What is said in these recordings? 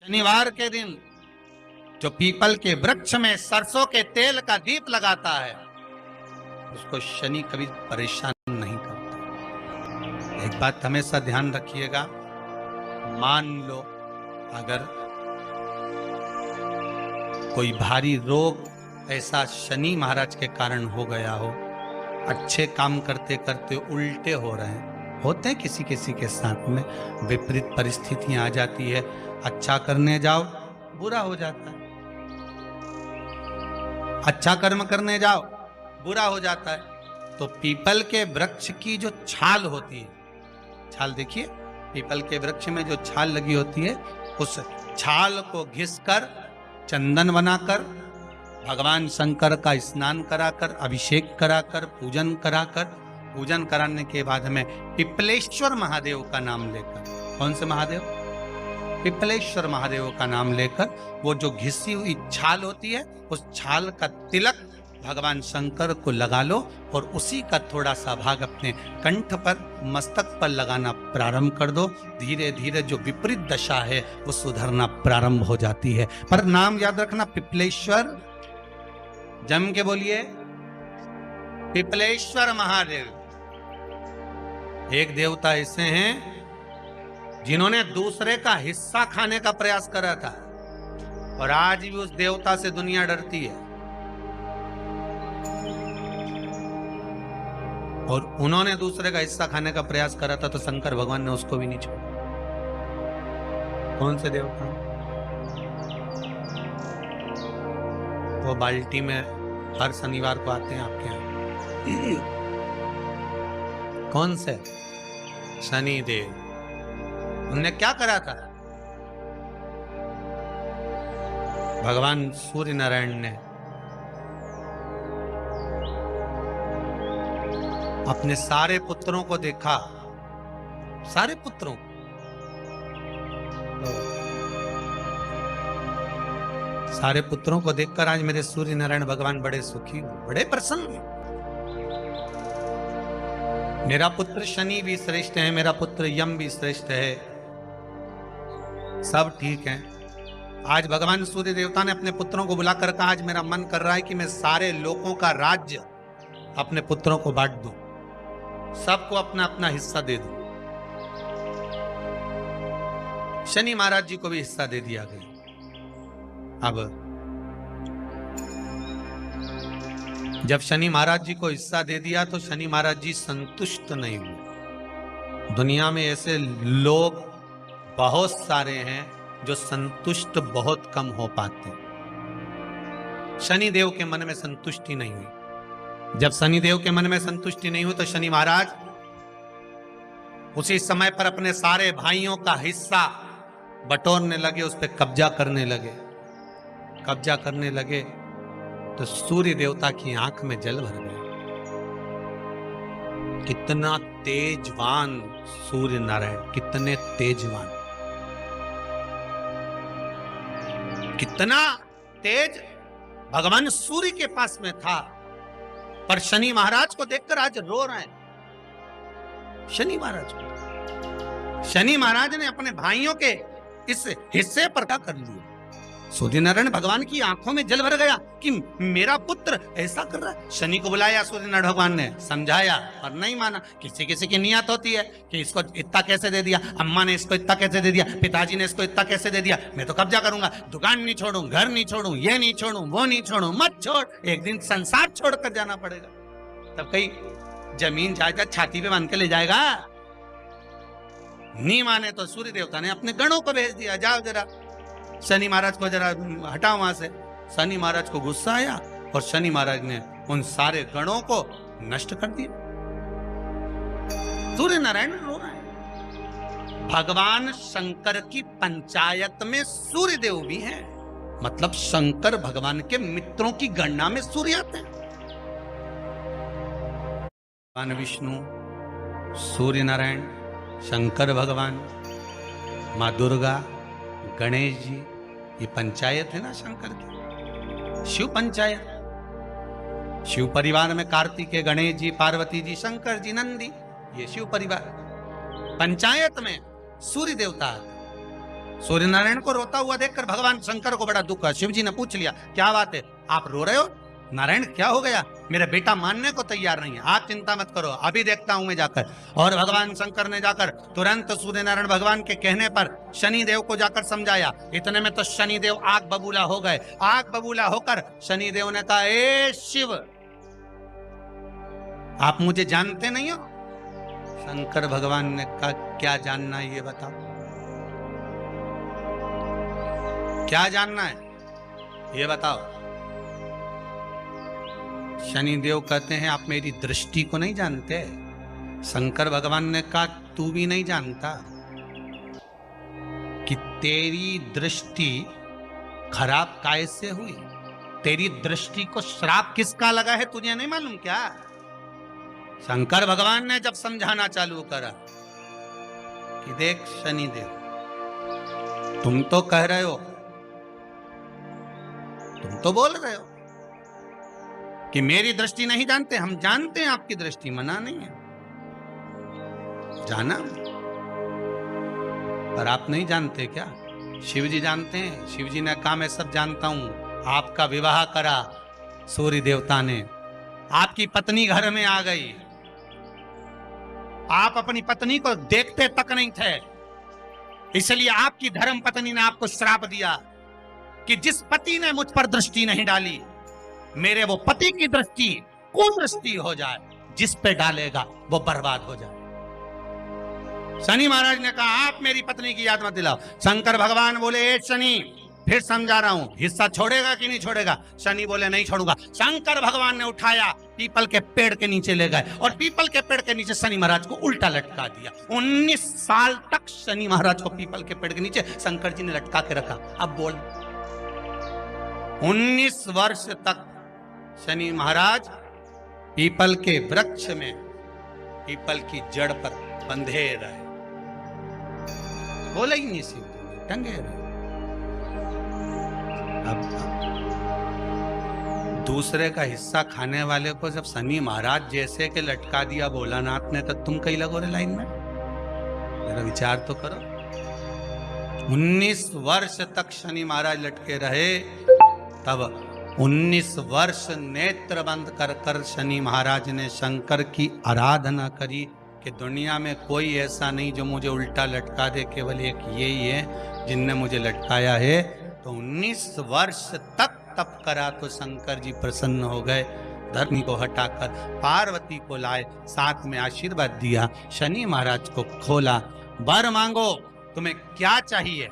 शनिवार के दिन जो पीपल के वृक्ष में सरसों के तेल का दीप लगाता है उसको शनि कभी परेशान नहीं करता। एक बात हमेशा ध्यान रखिएगा, मान लो अगर कोई भारी रोग ऐसा शनि महाराज के कारण हो गया हो, अच्छे काम करते करते उल्टे हो रहे हैं, होते हैं किसी किसी के साथ में, विपरीत परिस्थितियां आ जाती है, अच्छा करने जाओ बुरा हो जाता है, अच्छा कर्म करने जाओ बुरा हो जाता है। तो पीपल के वृक्ष की जो छाल होती है, छाल देखिए, पीपल के वृक्ष में जो छाल लगी होती है, उस छाल को घिसकर चंदन बनाकर भगवान शंकर का स्नान कराकर, अभिषेक कराकर, पूजन कराकर, पूजन कराने के बाद में पिपलेश्वर महादेव का नाम लेकर, कौन से महादेव? पिपलेश्वर महादेव का नाम लेकर वो जो घिसी हुई छाल होती है, उस छाल का तिलक भगवान शंकर को लगा लो और उसी का थोड़ा सा भाग अपने कंठ पर, मस्तक पर लगाना प्रारंभ कर दो। धीरे धीरे जो विपरीत दशा है वो सुधरना प्रारंभ हो जाती है। पर नाम याद रखना, पिपलेश्वर, जम के बोलिए, पिपलेश्वर महादेव। एक देवता ऐसे हैं जिन्होंने दूसरे का हिस्सा खाने का प्रयास करा था और आज भी उस देवता से दुनिया डरती है। और उन्होंने दूसरे का हिस्सा खाने का प्रयास करा था तो शंकर भगवान ने उसको भी नहीं छोड़ा। कौन से देवता? वो बाल्टी में हर शनिवार को आते हैं आपके यहाँ। कौन से? शनि देव। उनने क्या करा था? भगवान सूर्य नारायण ने अपने सारे पुत्रों को देखा, सारे पुत्रों को, सारे पुत्रों को देखकर आज मेरे सूर्य नारायण भगवान बड़े सुखी, बड़े प्रसन्न। मेरा पुत्र शनि भी श्रेष्ठ है, मेरा पुत्र यम भी श्रेष्ठ है, सब ठीक है। आज भगवान सूर्य देवता ने अपने पुत्रों को बुलाकर कहा, आज मेरा मन कर रहा है कि मैं सारे लोगों का राज्य अपने पुत्रों को बांट दूं, सबको अपना अपना हिस्सा दे दूं। शनि महाराज जी को भी हिस्सा दे दिया गया। अब जब शनि महाराज जी को हिस्सा दे दिया तो शनि महाराज जी संतुष्ट नहीं हुए। दुनिया में ऐसे लोग बहुत सारे हैं जो संतुष्ट बहुत कम हो पाते हैं। शनि देव के मन में संतुष्टि नहीं हुई। जब शनि देव के मन में संतुष्टि नहीं हुई तो शनि महाराज उसी समय पर अपने सारे भाइयों का हिस्सा बटोरने लगे, उस पर कब्जा करने लगे। कब्जा करने लगे तो सूर्य देवता की आंख में जल भर गया। कितना तेजवान सूर्य नारायण, कितने तेजवान, कितना तेज भगवान सूर्य के पास में था। पर शनि महाराज को देखकर आज रो रहे हैं। शनि महाराज को, शनि महाराज ने अपने भाइयों के इस हिस्से पर क्या कर लिया। सूर्य नारायण भगवान की आंखों में जल भर गया कि मेरा पुत्र ऐसा कर रहा है। शनि को बुलाया सूर्य नारायण भगवान ने, समझाया और नहीं माना। किसी किसी की नियत होती है कि इसको इतना कैसे दे दिया, अम्मा ने इसको इतना कैसे दे दिया, पिताजी ने इसको इतना कैसे दे दिया, मैं तो कब्जा करूंगा, दुकान नहीं छोड़ू, घर नहीं छोड़ू, ये नहीं छोड़ू, वो नहीं छोड़ू। मत छोड़, एक दिन संसार छोड़कर जाना पड़ेगा। तब कहीं जमीन जायदाद छाती पे बांध के ले जाएगा। नहीं माने तो सूर्य देवता ने अपने गणों को भेज दिया, जाओ जरा शनि महाराज को जरा हटाओ वहां से। शनि महाराज को गुस्सा आया और शनि महाराज ने उन सारे गणों को नष्ट कर दिया। सूर्य नारायण रो रहे हैं। भगवान शंकर की पंचायत में सूर्य देव भी हैं, मतलब शंकर भगवान के मित्रों की गणना में सूर्य आते हैं। भगवान विष्णु, सूर्य नारायण, शंकर भगवान, माँ दुर्गा, गणेश जी, ये पंचायत है ना शंकर की, शिव पंचायत। शिव परिवार में कार्तिकेय, गणेश जी, पार्वती जी, शंकर जी, नंदी, ये शिव परिवार। पंचायत में सूर्य देवता। सूर्य नारायण को रोता हुआ देखकर भगवान शंकर को बड़ा दुख हुआ। शिव जी ने पूछ लिया, क्या बात है, आप रो रहे हो? नारायण क्या हो गया? मेरा बेटा मानने को तैयार नहीं है। आप चिंता मत करो, अभी देखता हूं मैं जाकर। और भगवान शंकर ने जाकर तुरंत सूर्य नारायण भगवान के कहने पर शनि देव को जाकर समझाया। इतने में तो शनि देव आग बबूला हो गए। आग बबूला होकर शनि देव ने कहा, ए शिव, आप मुझे जानते नहीं हो? शंकर भगवान ने कहा, क्या जानना है ये बताओ, क्या जानना है ये बताओ। शनिदेव कहते हैं, आप मेरी दृष्टि को नहीं जानते। शंकर भगवान ने कहा, तू भी नहीं जानता कि तेरी दृष्टि खराब कैसे हुई? तेरी दृष्टि को श्राप किसका लगा है, तुझे नहीं मालूम क्या? शंकर भगवान ने जब समझाना चालू करा कि देख शनिदेव, तुम तो कह रहे हो, तुम तो बोल रहे हो कि मेरी दृष्टि नहीं जानते। हम जानते हैं आपकी दृष्टि, मना नहीं है, जाना, पर आप नहीं जानते क्या? शिव जी जानते हैं। शिव जी ने कहा, मैं सब जानता हूं। आपका विवाह करा सूर्य देवता ने, आपकी पत्नी घर में आ गई, आप अपनी पत्नी को देखते तक नहीं थे, इसलिए आपकी धर्म पत्नी ने आपको श्राप दिया कि जिस पति ने मुझ पर दृष्टि नहीं डाली, मेरे वो पति की दृष्टि कुदृष्टि हो जाए, जिस पे डालेगा वो बर्बाद हो जाए। शनि महाराज ने कहा, आप मेरी पत्नी की याद मत दिलाओ। शंकर भगवान बोले, ए शनि, फिर समझा रहा हूं, हिस्सा छोड़ेगा कि नहीं छोड़ेगा? शनि बोले, नहीं छोड़ूंगा। शंकर भगवान ने उठाया, पीपल के पेड़ के नीचे ले गए और पीपल के पेड़ के नीचे शनि महाराज को उल्टा लटका दिया। 19 साल तक शनि महाराज को पीपल के पेड़ के नीचे शंकर जी ने लटका के रखा। अब बोल, 19 वर्ष तक शनि महाराज पीपल के वृक्ष में, पीपल की जड़ पर बंधे रहे, बोले ही नहीं, सीधे टंगे रहे। अब दूसरे का हिस्सा खाने वाले को जब शनि महाराज जैसे के लटका दिया भोलानाथ ने, तो तुम कहीं लगो रे लाइन में? मेरा विचार तो करो। 19 वर्ष तक शनि महाराज लटके रहे, तब 19 वर्ष नेत्र बंद कर कर शनि महाराज ने शंकर की आराधना करी कि दुनिया में कोई ऐसा नहीं जो मुझे उल्टा लटका दे, केवल एक यही है जिनने मुझे लटकाया है। तो 19 वर्ष तक तप करा तो शंकर जी प्रसन्न हो गए। धर्म को हटाकर पार्वती को लाए, साथ में आशीर्वाद दिया, शनि महाराज को खोला। वर मांगो, तुम्हें क्या चाहिए,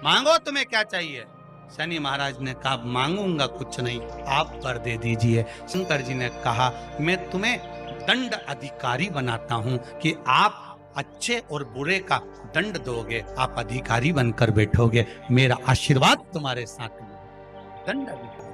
मांगो तुम्हें क्या चाहिए। शनि महाराज ने कहा, मांगूंगा कुछ नहीं, आप वर दे दीजिए। शंकर जी ने कहा, मैं तुम्हें दंड अधिकारी बनाता हूं कि आप अच्छे और बुरे का दंड दोगे, आप अधिकारी बनकर बैठोगे, मेरा आशीर्वाद तुम्हारे साथ में। दंड अधिकारी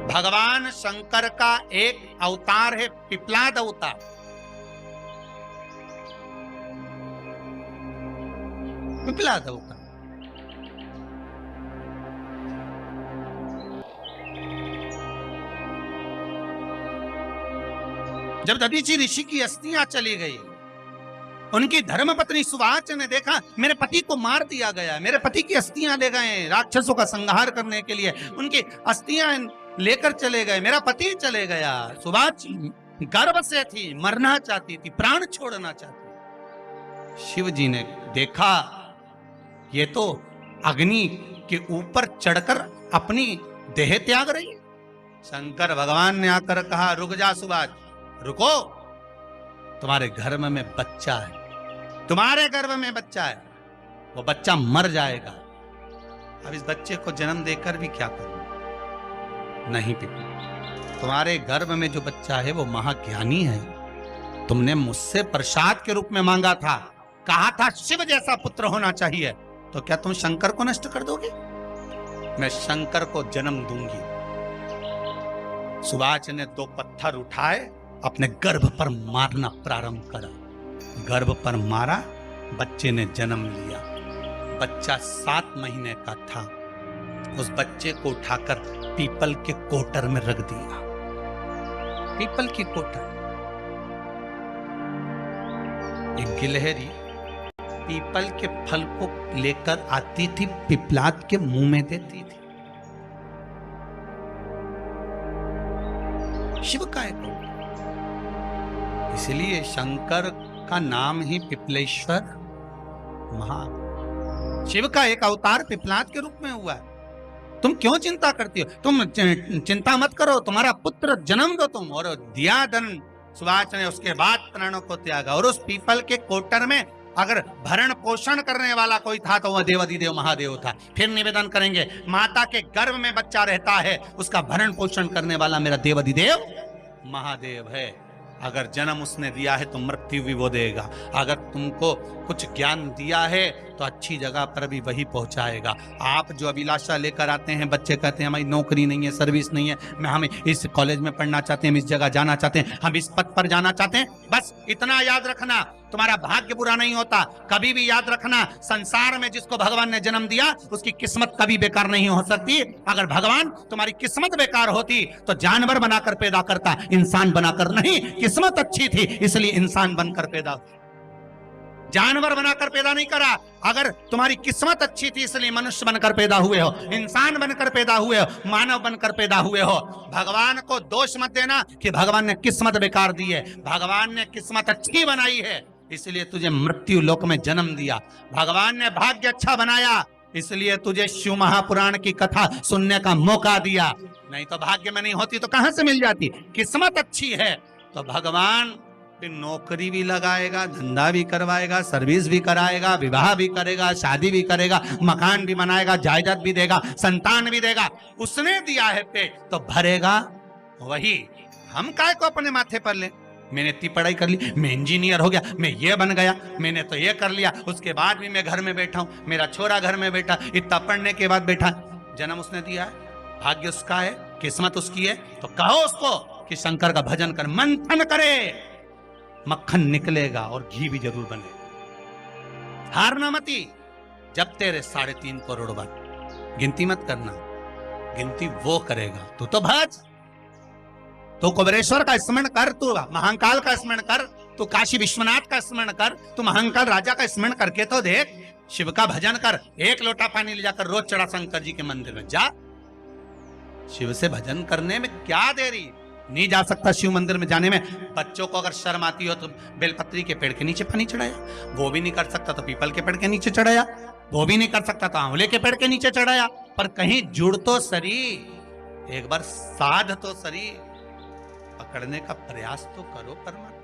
भगवान शंकर का एक अवतार है, पिपलाद अवतार। पिपलाद अवतार जब दधीचि ऋषि की अस्थियां चली गई, उनकी धर्मपत्नी सुवाच ने देखा, मेरे पति को मार दिया गया, मेरे पति की अस्थियां ले गए राक्षसों का संहार करने के लिए, उनकी अस्थियां लेकर चले गए, मेरा पति चले गया। सुवाच गर्भ से थी, मरना चाहती थी, प्राण छोड़ना चाहती। शिव जी ने देखा, ये तो अग्नि के ऊपर चढ़कर अपनी देह त्याग रही। शंकर भगवान ने आकर कहा, रुक जा सुवाच, रुको, तुम्हारे गर्भ में बच्चा है, तुम्हारे गर्भ में बच्चा है, वो बच्चा मर जाएगा। अब इस बच्चे को जन्म देकर भी क्या करूं? नहीं पिता, तुम्हारे गर्भ में जो बच्चा है वो महाज्ञानी है, तुमने मुझसे प्रसाद के रूप में मांगा था, कहा था शिव जैसा पुत्र होना चाहिए, तो क्या तुम शंकर को नष्ट कर दोगे? मैं शंकर को जन्म दूंगी। सुवाच ने 2 पत्थर उठाए, अपने गर्भ पर मारना प्रारंभ करा, गर्भ पर मारा, बच्चे ने जन्म लिया। बच्चा 7 महीने का था। उस बच्चे को उठाकर पीपल के कोटर में रख दिया। पीपल की कोटर, एक गिलहरी पीपल के फल को लेकर आती थी, पिपलाद के मुंह में देती थी। शिव का एक अवतार, इसलिए शंकर का नाम ही पिपलेश्वर महा। शिव का एक अवतार पिपलाद के रूप में हुआ है। तुम क्यों चिंता करती हो? तुम चिंता मत करो, तुम्हारा पुत्र जन्म दो तुम, और दिया धन सुभाष ने, उसके बाद प्राणों को त्यागा। और उस पीपल के कोटर में अगर भरण पोषण करने वाला कोई था तो वह देवाधिदेव महादेव था। फिर निवेदन करेंगे, माता के गर्भ में बच्चा रहता है, उसका भरण पोषण करने वाला मेरा देवाधिदेव महादेव है। अगर जन्म उसने दिया है तो मृत्यु भी वो देगा। अगर तुमको कुछ ज्ञान दिया है तो अच्छी जगह पर भी वही पहुंचाएगा। आप जो अभिलाषा लेकर आते हैं, बच्चे कहते हैं हमारी नौकरी नहीं है, सर्विस नहीं है, हम इस कॉलेज में पढ़ना चाहते हैं, हम इस जगह जाना चाहते हैं, हम इस पद पर जाना चाहते हैं, बस इतना याद रखना, तुम्हारा भाग्य बुरा नहीं होता। कभी भी याद रखना, संसार में जिसको भगवान ने जन्म दिया उसकी किस्मत कभी बेकार नहीं हो सकती। अगर भगवान तुम्हारी किस्मत बेकार होती तो जानवर बनाकर पैदा करता, इंसान बनाकर नहीं। किस्मत अच्छी थी इसलिए इंसान बनकर पैदा, जानवर बनाकर पैदा नहीं करा। अगर तुम्हारी किस्मत अच्छी थी इसलिए मनुष्य बनकर पैदा हुए हो, इंसान बनकर पैदा हुए हो, मानव बनकर पैदा हुए हो। भगवान को दोष मत देना कि भगवान ने किस्मत बेकार दी है। भगवान ने किस्मत अच्छी बनाई है इसलिए तुझे मृत्यु लोक में जन्म दिया। भगवान ने भाग्य अच्छा बनाया इसलिए तुझे शिव महापुराण की कथा सुनने का मौका दिया। नहीं तो भाग्य में नहीं होती तो कहां से मिल जाती। किस्मत अच्छी है तो भगवान नौकरी भी लगाएगा, धंधा भी करवाएगा, सर्विस भी कराएगा, विवाह भी करेगा, शादी भी करेगा, मकान भी बनाएगा, जायदाद भी देगा, संतान भी देगा। उसने दिया है पेट तो भरेगा वही। हम काय को अपने माथे पर ले, मैंने इतनी पढ़ाई कर ली, मैं इंजीनियर हो गया, मैं ये बन गया, मैंने तो ये कर लिया, उसके बाद भी मैं घर में बैठा हूं, मेरा छोरा घर में बैठा, इतना पढ़ने के बाद बैठा। जन्म उसने दिया है, भाग्य उसका है, किस्मत उसकी है, तो कहो उसको कि शंकर का भजन कर, मंथन करे, मक्खन निकलेगा और घी भी जरूर बने। हारना मती, जब तेरे 3.5 करोड़ बन, गिनती मत करना, गिनती वो करेगा। तू तो भज, तू कुबेरेश्वर का स्मरण कर, तू महाकाल का स्मरण कर, तू काशी विश्वनाथ का स्मरण कर, तू महाकाल राजा का स्मरण करके तो देख। शिव का भजन कर, 1 लोटा पानी ले जाकर रोज चढ़ा शंकर जी के मंदिर में जा। शिव से भजन करने में क्या देरी। नहीं जा सकता शिव मंदिर में जाने में, बच्चों को अगर शर्म आती हो तो बेलपत्री के पेड़ के नीचे पानी चढ़ाया, वो भी नहीं कर सकता तो पीपल के पेड़ के नीचे चढ़ाया, वो भी नहीं कर सकता तो आंवले के पेड़ के नीचे चढ़ाया। पर कहीं जुड़ तो सरी, एक बार साध तो सरी, पकड़ने का प्रयास तो करो परमात्मा।